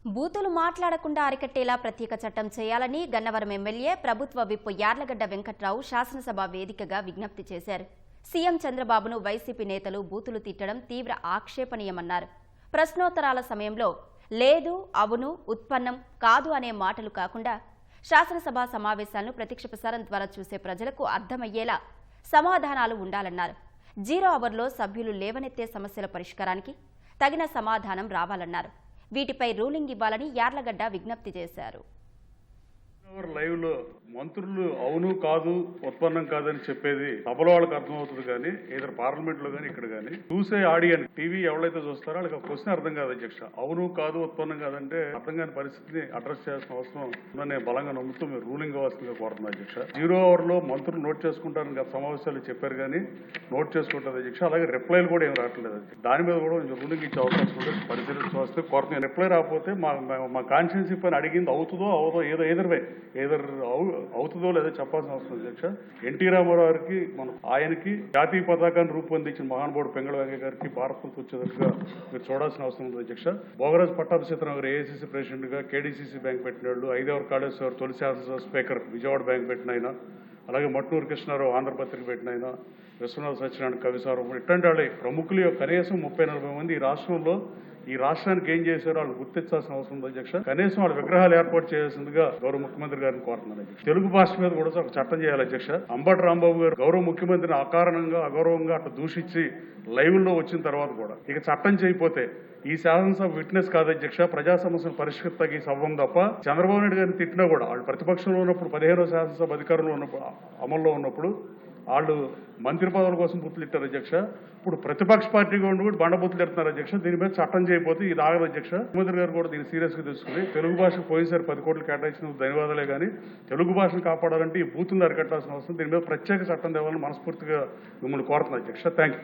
బూతులు మాట్లాడకుండా అరికట్టేలా ప్రత్యేక చట్టం చేయాలని గన్నవరం ఎమ్మెల్యే ప్రభుత్వ విప్ యార్లగడ్డ వెంకట్రావు శాసనసభ వేదికగా విజ్ఞప్తి చేశారు. సీఎం చంద్రబాబును వైసీపీ నేతలు బూతులు తిట్టడం తీవ్ర ఆక్షేపణీయమన్నారు. ప్రశ్నోత్తరాల సమయంలో లేదు, అవును, ఉత్పన్నం, కాదు అనే మాటలు కాకుండా శాసనసభ సమావేశాలను ప్రత్యక్ష ప్రసారం ద్వారా చూసే ప్రజలకు అర్థమయ్యేలా సమాధానాలు ఉండాలన్నారు. 0 అవర్లో సభ్యులు లేవనెత్తే సమస్యల పరిష్కారానికి తగిన సమాధానం రావాలన్నారు. వీటిపై రూలింగ్ ఇవ్వాలని యార్లగడ్డ విజ్ఞప్తి చేశారు. లైవ్ లో మంత్రులు అవును కాదు ఉత్పన్నం కాదని చెప్పేది సభలో వాళ్ళకి అర్థమవుతుంది, కానీ ఏదైనా పార్లమెంట్ లో కానీ ఇక్కడ కానీ చూసే ఆడియన్స్ టీవీ ఎవరైతే చూస్తారో వాళ్ళకి ఆ క్వశ్చన్ అర్థం కాదు. అధ్యక్ష, అవును కాదు ఉత్పన్నం కాదంటే అర్థం కాని పరిస్థితిని అడ్రస్ చేయాల్సిన అవసరం ఉందని బలంగా నమ్ముతూ మీరు రూలింగ్ ఇవ్వాల్సిందిగా కోరుతున్నారు. అధ్యక్ష, 0 అవర్ లో మంత్రులు నోట్ చేసుకుంటారని గత సమావేశాలు చెప్పారు, కానీ నోట్ చేసుకుంటారు. అధ్యక్ష, అలాగే రిప్లైలు కూడా ఏం రావట్లేదు. దాని మీద కూడా కొంచెం రూలింగ్ ఇచ్చే అవకాశం ఉంటే పరిశీలించవస్తే కోరుతున్నాను. రిప్లై రాకపోతే మా కాన్స్టిట్యున్సీ పైన అడిగింది అవుతుందో అవదో ఏదో ఏదర్ అవుతుందో లేదో చెప్పాల్సిన అవసరం. అధ్యక్ష, ఎన్టీ రామారావు గారికి ఆయనకి జాతీయ పతాకాన్ని రూపొందించిన మహానుభావుడు పెంగళ వెంకయ్య గారికి భారతరత్న వచ్చేటట్టుగా మీరు చూడాల్సిన అవసరం ఉంది. అధ్యక్ష, భోగరాజు పట్టాభిషేకరావు గారు ఏఐసీసీ ప్రెసిడెంట్ గా కేడీసీసీ బ్యాంక్ పెట్టిన వాళ్ళు, 5వ కాళేశ్వర తొలి శాసనసభ స్పీకర్ విజయవాడ బ్యాంక్ పెట్టిన ఆయన, అలాగే మట్నూరు కృష్ణారావు ఆంధ్రపత్రిక పెట్టిన ఆయన, విశ్వనాథ సత్యనారాయణ కవిసారం, ఇట్లాంటి వాళ్ళు ప్రముఖులు కనీసం 30-40 మంది ఈ రాష్ట్రానికి ఏం చేశారో వాళ్ళు గుర్తించాల్సిన అవసరం ఉంది. అధ్యక్ష, కనీసం వాళ్ళ విగ్రహాలు ఏర్పాటు చేయాల్సిందిగా గౌరవ ముఖ్యమంత్రి గారిని కోరుతున్నాను. అధ్యక్ష, తెలుగు భాష మీద కూడా ఒక చట్టం చేయాలి. అధ్యక్ష, అంబటి రాంబాబు గారు గౌరవ ముఖ్యమంత్రిని అగౌరవంగా అట్లా దూషించి లైవ్ లో వచ్చిన తర్వాత కూడా ఇక చట్టం చేయకపోతే ఈ శాసనసభ విట్నెస్ కాదు. అధ్యక్ష, ప్రజా సమస్యలు పరిష్కృతకి సభం తప్ప చంద్రబాబు నాయుడు గారిని తిట్టినా కూడా వాళ్ళు ప్రతిపక్షంలో ఉన్నప్పుడు 15వ శాసనసభ అధికారంలో ఉన్నప్పుడు అమల్లో ఉన్నప్పుడు వాళ్ళు మంత్రి పదవుల కోసం బుద్ధులు ఇట్టారు. అధ్యక్ష, ఇప్పుడు ప్రతిపక్ష పార్టీగా ఉండి కూడా బండబుద్ధులు తిడుతున్నారు. అధ్యక్ష, దీని మీద చట్టం చేయకపోతే ఇది ఆగదు. అధ్యక్ష, ముఖ్యమంత్రి గారు కూడా దీన్ని సీరియస్ గా తీసుకుని తెలుగు భాషకు పోయినసారి 10 కోట్లు కేటాయించిన ధన్యవాదాలే, కానీ తెలుగు భాషను కాపాడాలంటే ఈ బూతులను అరికట్టాల్సిన అవసరం, దీని మీద ప్రత్యేక చట్టం తేవాలని మనస్ఫూర్తిగా మిమ్మల్ని కోరుతున్నాను. అధ్యక్ష, థ్యాంక్ యూ.